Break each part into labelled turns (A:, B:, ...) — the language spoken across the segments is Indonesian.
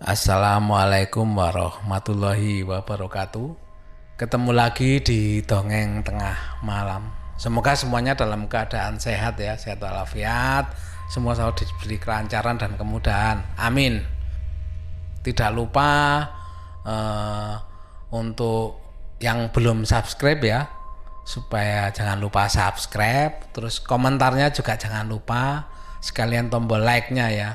A: Assalamualaikum warahmatullahi wabarakatuh. Ketemu lagi di Dongeng Tengah Malam. Semoga semuanya dalam keadaan sehat ya, sehat walafiat. Semua selalu diberi kelancaran dan kemudahan. Amin. Tidak lupa untuk yang belum subscribe ya, supaya jangan lupa subscribe. Terus komentarnya juga jangan lupa, sekalian tombol like-nya ya.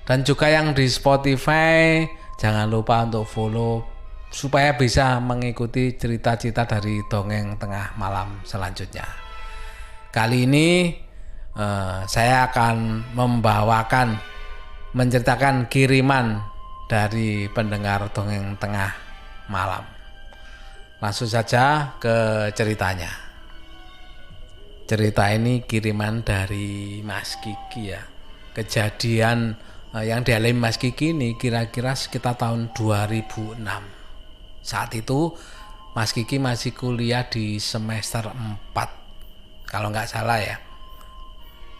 A: Dan juga yang di Spotify jangan lupa untuk follow supaya bisa mengikuti cerita-cerita dari Dongeng Tengah Malam selanjutnya. Kali ini saya akan menceritakan kiriman dari pendengar Dongeng Tengah Malam. Langsung saja ke ceritanya. Cerita ini kiriman dari Mas Kiki ya. Kejadian yang dialami Mas Kiki ini kira-kira sekitar tahun 2006. Saat itu Mas Kiki masih kuliah di semester 4 kalau nggak salah ya.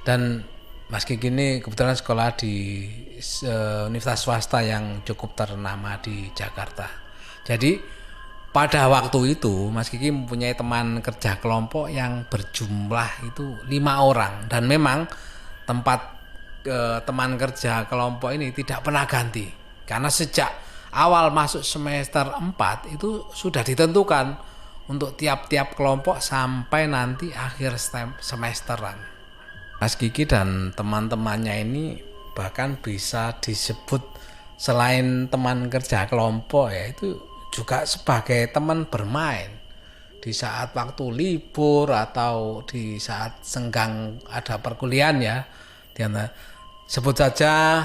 A: Dan Mas Kiki ini kebetulan sekolah di universitas swasta yang cukup ternama di Jakarta. Jadi pada waktu itu Mas Kiki mempunyai teman kerja kelompok yang berjumlah itu 5 orang. Dan memang tempat teman kerja kelompok ini tidak pernah ganti, karena sejak awal masuk semester 4 itu sudah ditentukan untuk tiap-tiap kelompok sampai nanti akhir semesteran. Mas Kiki dan teman-temannya ini bahkan bisa disebut selain teman kerja kelompok ya, itu juga sebagai teman bermain di saat waktu libur atau di saat senggang ada perkuliahan ya. Sebut saja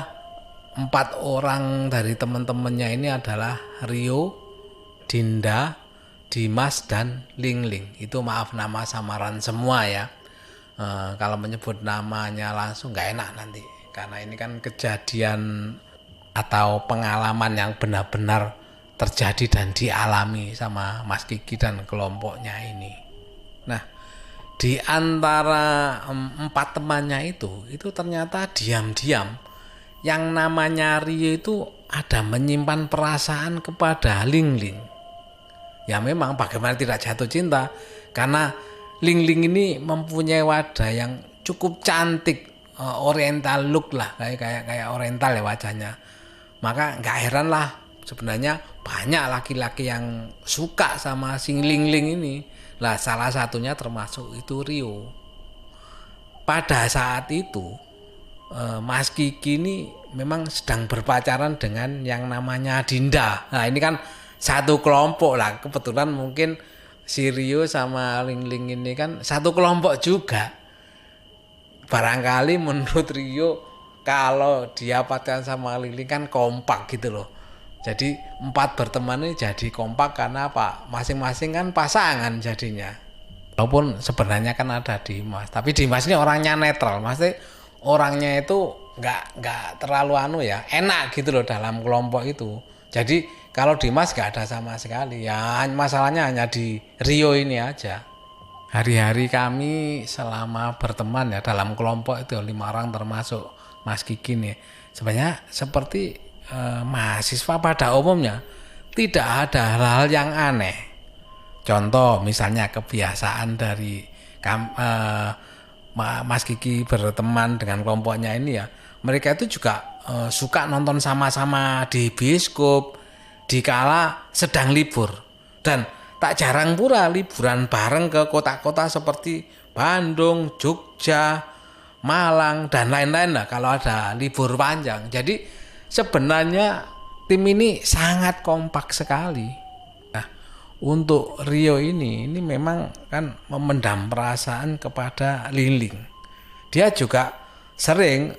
A: 4 orang dari teman-temannya ini adalah Rio, Dinda, Dimas, dan Lingling. Itu maaf nama samaran semua ya. Kalau menyebut namanya langsung nggak enak nanti, karena ini kan kejadian atau pengalaman yang benar-benar terjadi dan dialami sama Mas Kiki dan kelompoknya ini. Nah, di antara 4 temannya itu ternyata diam-diam yang namanya Rio itu ada menyimpan perasaan kepada Lingling. Ya memang bagaimana tidak jatuh cinta, karena Lingling ini mempunyai wajah yang cukup cantik, oriental look lah, kayak oriental ya wajahnya. Maka nggak heran lah sebenarnya banyak laki-laki yang suka sama si Lingling ini. Lah salah satunya termasuk itu Rio. Pada saat itu Mas Kiki ini memang sedang berpacaran dengan yang namanya Dinda. Nah ini kan satu kelompok lah, kebetulan mungkin si Rio sama Lingling ini kan satu kelompok juga. Barangkali menurut Rio kalau dia pacaran sama Lingling kan kompak gitu loh. Jadi 4 berteman ini jadi kompak karena apa? Masing-masing kan pasangan jadinya. Walaupun sebenarnya kan ada Dimas, tapi Dimas ini orangnya netral, maksudnya orangnya itu nggak terlalu enak gitu loh dalam kelompok itu. Jadi kalau Dimas nggak ada sama sekali, ya masalahnya hanya di Rio ini aja. Hari-hari kami selama berteman ya dalam kelompok itu 5 orang termasuk Mas Kiki nih, sebenarnya seperti mahasiswa pada umumnya tidak ada hal-hal yang aneh. Contoh misalnya kebiasaan dari Mas Kiki berteman dengan kelompoknya ini ya, mereka itu juga suka nonton sama-sama di bioskop dikala sedang libur. Dan tak jarang pula liburan bareng ke kota-kota seperti Bandung, Jogja, Malang, dan lain-lain lah kalau ada libur panjang. Jadi sebenarnya tim ini sangat kompak sekali. Nah, untuk Rio ini memang kan memendam perasaan kepada Lingling. Dia juga sering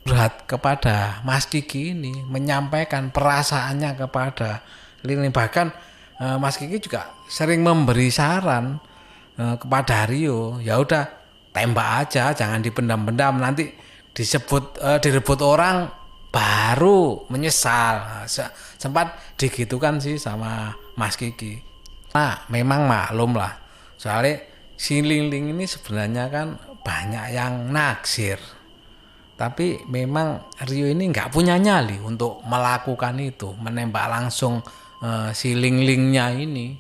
A: curhat kepada Mas Kiki ini, menyampaikan perasaannya kepada Lingling. Bahkan Mas Kiki juga sering memberi saran kepada Rio, ya udah tembak aja, jangan dipendam-pendam, nanti direbut orang baru menyesal. Sempat digitukan sih sama Mas Kiki. Nah memang maklum lah, soalnya si Lingling ini sebenarnya kan banyak yang naksir. Tapi memang Rio ini nggak punya nyali untuk melakukan itu, menembak langsung si Ling-Lingnya ini.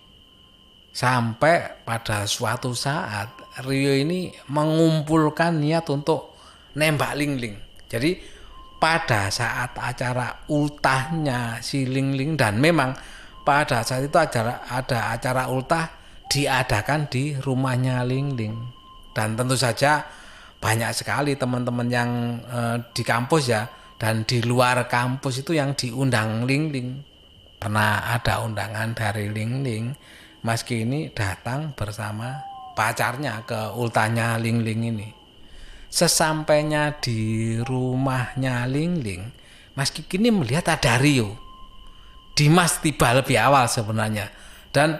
A: Sampai pada suatu saat Rio ini mengumpulkan niat untuk nembak Ling-Ling. Jadi pada saat acara ultahnya si Ling-Ling, dan memang pada saat itu ada acara ultah diadakan di rumahnya Ling-Ling. Dan tentu saja banyak sekali teman-teman yang di kampus ya, dan di luar kampus itu yang diundang Ling-Ling. Pernah ada undangan dari Ling-Ling, Mas Ki ini datang bersama pacarnya ke ultahnya Ling-Ling ini. Sesampainya di rumahnya Ling-Ling, Mas Kiki ini melihat ada Rio. Dimas tiba lebih awal sebenarnya. Dan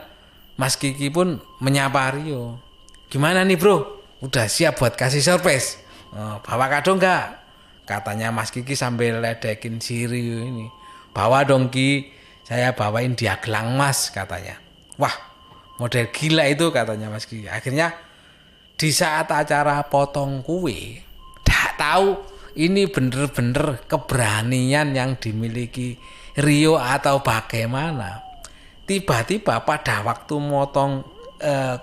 A: Mas Kiki pun menyapa Rio. Gimana nih bro? Udah siap buat kasih surprise? Bawa kado enggak? Katanya Mas Kiki sambil ledekin si Rio ini. Bawa dong Ki, saya bawain dia gelang emas katanya. Wah, model gila itu katanya Mas Kiki. Akhirnya di saat acara potong kue, tak tahu ini bener-bener keberanian yang dimiliki Rio atau bagaimana. Tiba-tiba pada waktu motong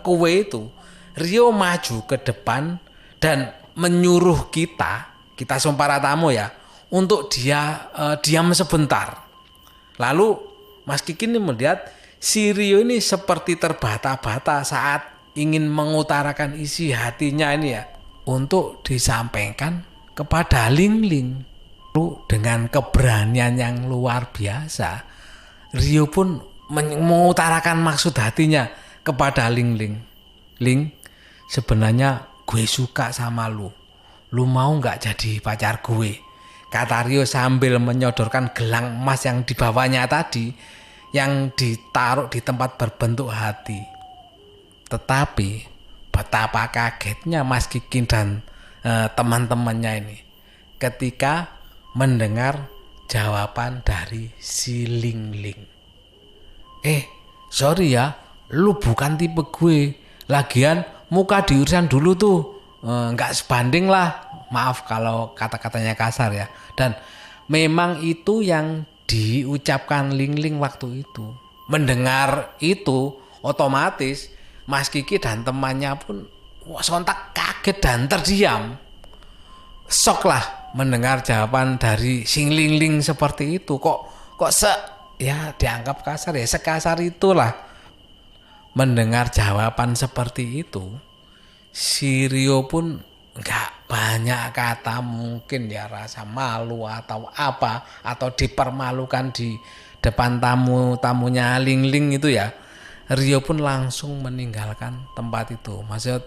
A: kue itu, Rio maju ke depan dan menyuruh kita semua para tamu ya, untuk dia diam sebentar. Lalu Mas Kiki ini melihat si Rio ini seperti terbata-bata saat ingin mengutarakan isi hatinya ini ya, untuk disampaikan kepada Ling-Ling. Lalu dengan keberanian yang luar biasa, Rio pun mengutarakan maksud hatinya kepada Ling-Ling. Ling, sebenarnya gue suka sama lu. Lu mau gak jadi pacar gue? Kata Rio sambil menyodorkan gelang emas yang dibawanya tadi, yang ditaruh di tempat berbentuk hati. Tetapi betapa kagetnya Mas Kiki dan teman-temannya ini ketika mendengar jawaban dari si Ling-Ling. Sorry ya, lu bukan tipe gue. Lagian muka diurusan dulu tuh, nggak sebanding lah. Maaf kalau kata-katanya kasar ya. Dan memang itu yang diucapkan Ling-Ling waktu itu. Mendengar itu otomatis Mas Kiki dan temannya pun sontak kaget dan terdiam. Shock lah mendengar jawaban dari si Ling-Ling seperti itu. Kok ya dianggap kasar ya, sekasar itulah. Mendengar jawaban seperti itu, si Rio pun nggak banyak kata, mungkin ya rasa malu atau apa, atau dipermalukan di depan tamunya Ling-Ling itu ya. Rio pun langsung meninggalkan tempat itu, maksud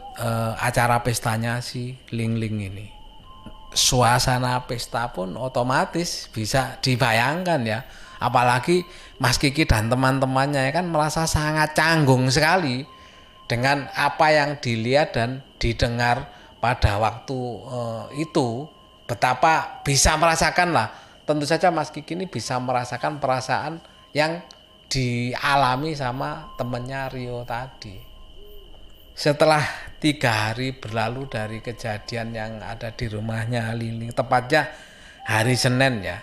A: acara pestanya si Ling-Ling ini. Suasana pesta pun otomatis bisa dibayangkan ya, apalagi Mas Kiki dan teman-temannya kan merasa sangat canggung sekali dengan apa yang dilihat dan didengar pada waktu itu. Betapa bisa merasakan lah, tentu saja Mas Kiki ini bisa merasakan perasaan yang dialami sama temennya Rio tadi. Setelah 3 hari berlalu dari kejadian yang ada di rumahnya Ling-Ling, tepatnya hari Senin ya,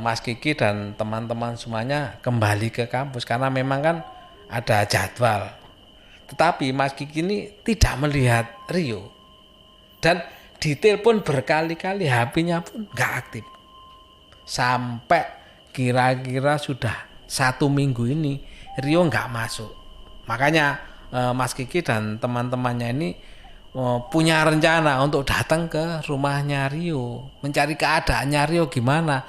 A: Mas Kiki dan teman-teman semuanya kembali ke kampus karena memang kan ada jadwal. Tetapi Mas Kiki ini tidak melihat Rio, dan ditelepon berkali-kali, HP-nya pun nggak aktif. Sampai kira-kira sudah 1 minggu ini Rio nggak masuk. Makanya Mas Kiki dan teman-temannya ini punya rencana untuk datang ke rumahnya Rio, mencari keadaannya Rio gimana.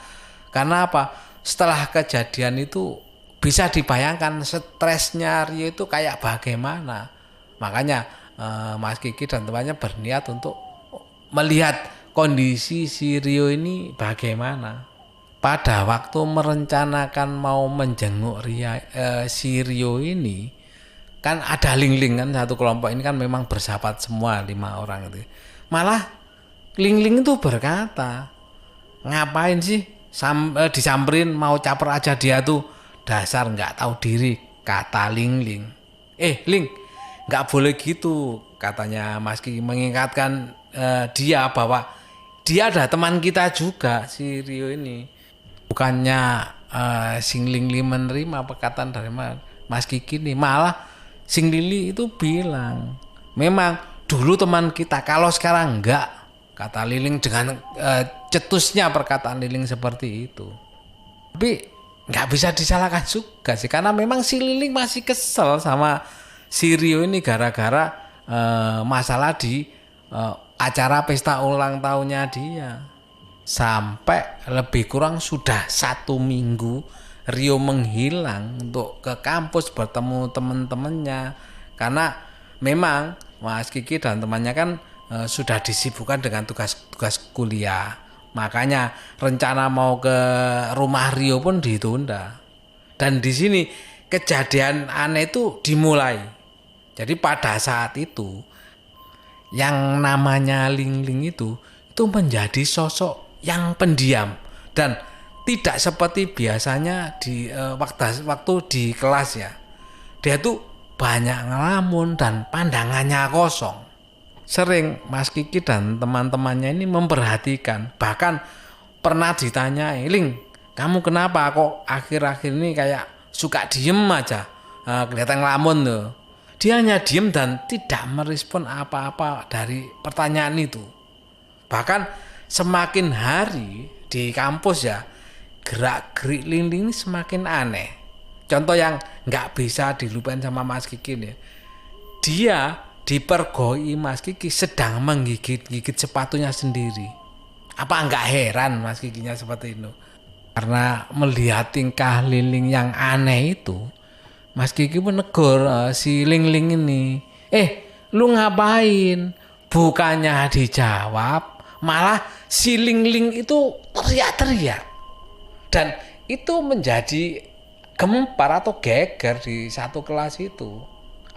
A: Karena apa? Setelah kejadian itu bisa dibayangkan stresnya Rio itu kayak bagaimana. Makanya Mas Kiki dan temannya berniat untuk melihat kondisi si Rio ini bagaimana. Pada waktu merencanakan mau menjenguk si Rio ini, kan ada Ling-Ling kan, satu kelompok ini kan memang bersahabat semua 5 orang itu. Malah Ling-Ling itu berkata, ngapain sih disamperin, mau caper aja dia tuh, dasar nggak tahu diri, kata Ling-Ling. Ling, nggak boleh gitu, katanya Mas Kiki mengingatkan dia bahwa dia ada teman kita juga si Rio ini. Bukannya Sing Lili menerima perkataan dari Mas Kiki nih, malah Sing Lili itu bilang memang dulu teman kita, kalau sekarang enggak, kata Liling dengan cetusnya perkataan Liling seperti itu. Tapi nggak bisa disalahkan juga sih, karena memang si Liling masih kesel sama si Rio ini gara-gara masalah di acara pesta ulang tahunnya dia. Sampai lebih kurang sudah 1 minggu Rio menghilang untuk ke kampus bertemu teman-temannya, karena memang Mas Kiki dan temannya kan sudah disibukkan dengan tugas-tugas kuliah. Makanya rencana mau ke rumah Rio pun ditunda. Dan di sini kejadian aneh itu dimulai. Jadi pada saat itu yang namanya Ling Ling itu menjadi sosok yang pendiam dan tidak seperti biasanya di waktu di kelas ya. Dia tuh banyak ngelamun dan pandangannya kosong. Sering Mas Kiki dan teman-temannya ini memperhatikan, bahkan pernah ditanya, Ling, kamu kenapa kok akhir-akhir ini kayak suka diem aja, kelihatan ngelamun tuh. Dia hanya diem dan tidak merespon apa-apa dari pertanyaan itu. Bahkan semakin hari di kampus ya, gerak-gerik Ling Ling ini semakin aneh. Contoh yang nggak bisa dilupain sama Mas Kiki nih, dia dipergoi Mas Kiki sedang menggigit-gigit sepatunya sendiri. Apa nggak heran Mas Kikinya seperti itu? Karena melihat tingkah Ling Ling yang aneh itu, Mas Kiki pun negur si Ling Ling ini. Lu ngapain? Bukannya dijawab, malah si Ling Ling itu teriak-teriak. Dan itu menjadi gempar atau geger di satu kelas itu.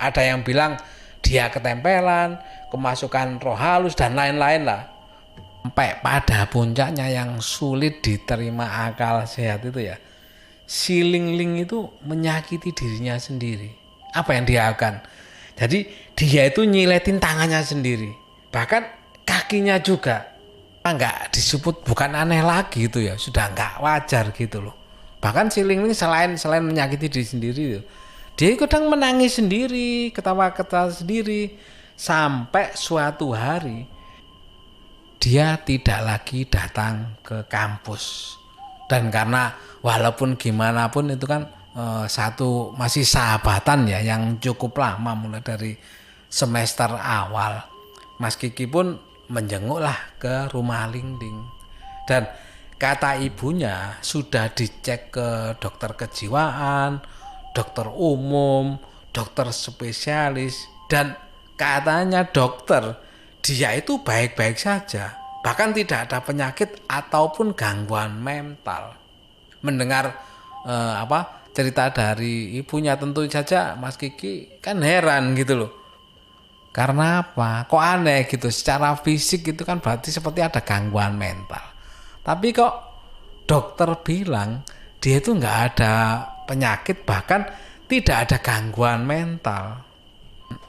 A: Ada yang bilang dia ketempelan, kemasukan roh halus dan lain-lain lah. Sampai pada puncaknya yang sulit diterima akal sehat itu ya, si Ling Ling itu menyakiti dirinya sendiri. Apa yang dia akan? Jadi dia itu nyiletin tangannya sendiri, bahkan kakinya juga. Nggak disebut bukan aneh lagi itu ya, sudah nggak wajar gitu loh. Bahkan si Ling Ling selain menyakiti diri sendiri, dia kadang menangis sendiri, ketawa-ketawa sendiri, sampai suatu hari dia tidak lagi datang ke kampus. Dan karena walaupun gimana pun itu kan satu masih sahabatan ya yang cukup lama, mulai dari semester awal. Mas Kiki pun menjenguklah ke rumah Ling Ling. Dan kata ibunya sudah dicek ke dokter kejiwaan, dokter umum, dokter spesialis, dan katanya dokter dia itu baik-baik saja, bahkan tidak ada penyakit ataupun gangguan mental. Mendengar cerita dari ibunya, tentu saja Mas Kiki kan heran gitu loh. Karena apa? Kok aneh gitu, secara fisik itu kan berarti seperti ada gangguan mental. Tapi kok dokter bilang dia itu nggak ada penyakit, bahkan tidak ada gangguan mental.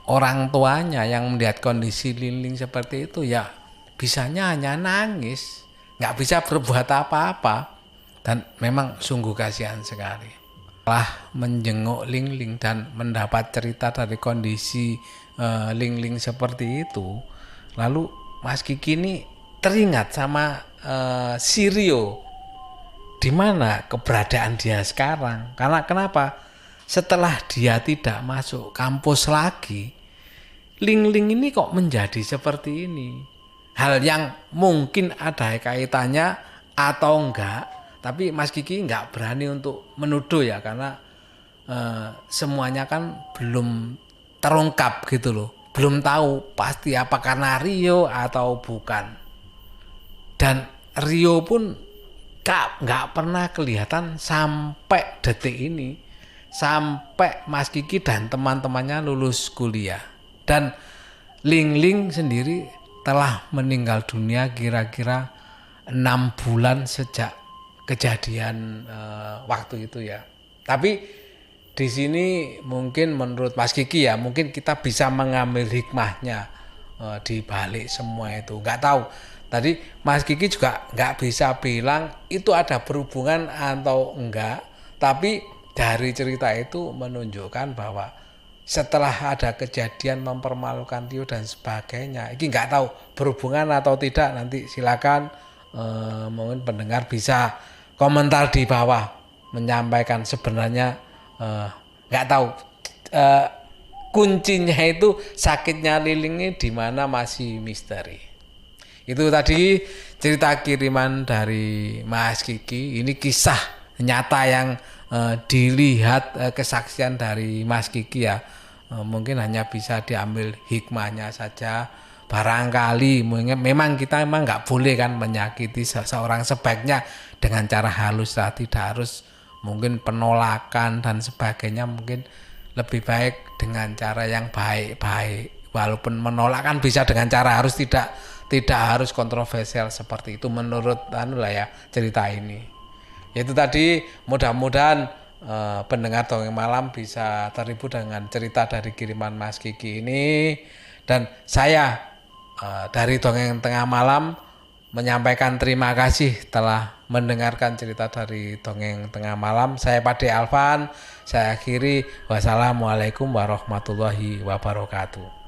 A: Orang tuanya yang melihat kondisi Ling Ling seperti itu ya bisanya hanya nangis, nggak bisa berbuat apa-apa. Dan memang sungguh kasihan sekali. Setelah menjenguk Ling Ling dan mendapat cerita dari kondisi Ling Ling seperti itu, lalu Mas Kiki ini teringat sama si Rio, di mana keberadaan dia sekarang. Karena kenapa? Setelah dia tidak masuk kampus lagi, Ling Ling ini kok menjadi seperti ini. Hal yang mungkin ada kaitannya atau enggak, tapi Mas Kiki enggak berani untuk menuduh ya, karena semuanya kan belum terungkap gitu loh. Belum tahu pasti apa karena Rio atau bukan. Dan Rio pun nggak pernah kelihatan sampai detik ini, sampai Mas Kiki dan teman-temannya lulus kuliah. Dan Ling Ling sendiri telah meninggal dunia kira-kira 6 bulan sejak kejadian waktu itu ya. Tapi di sini mungkin menurut Mas Kiki ya, mungkin kita bisa mengambil hikmahnya di balik semua itu. Nggak tahu, Tadi Mas Kiki juga nggak bisa bilang itu ada berhubungan atau enggak, tapi dari cerita itu menunjukkan bahwa setelah ada kejadian mempermalukan Tio dan sebagainya, ini nggak tahu berhubungan atau tidak, nanti silakan mungkin pendengar bisa komentar di bawah menyampaikan sebenarnya nggak tahu kuncinya itu sakitnya Liling ini di mana masih misteri. Itu tadi cerita kiriman dari Mas Kiki. Ini kisah nyata yang dilihat kesaksian dari Mas Kiki ya. Mungkin hanya bisa diambil hikmahnya saja. Barangkali memang kita memang nggak boleh kan menyakiti seseorang, sebaiknya dengan cara halus lah, tidak harus mungkin penolakan dan sebagainya, mungkin lebih baik dengan cara yang baik-baik. Walaupun menolak kan bisa dengan cara harus tidak harus kontroversial seperti itu menurut ya cerita ini. Itu tadi mudah-mudahan pendengar Dongeng Malam bisa terhibur dengan cerita dari kiriman Mas Kiki ini, dan saya dari Dongeng Tengah Malam menyampaikan terima kasih telah mendengarkan cerita dari Dongeng Tengah Malam. Saya Pade Alvan, saya akhiri, wassalamualaikum warahmatullahi wabarakatuh.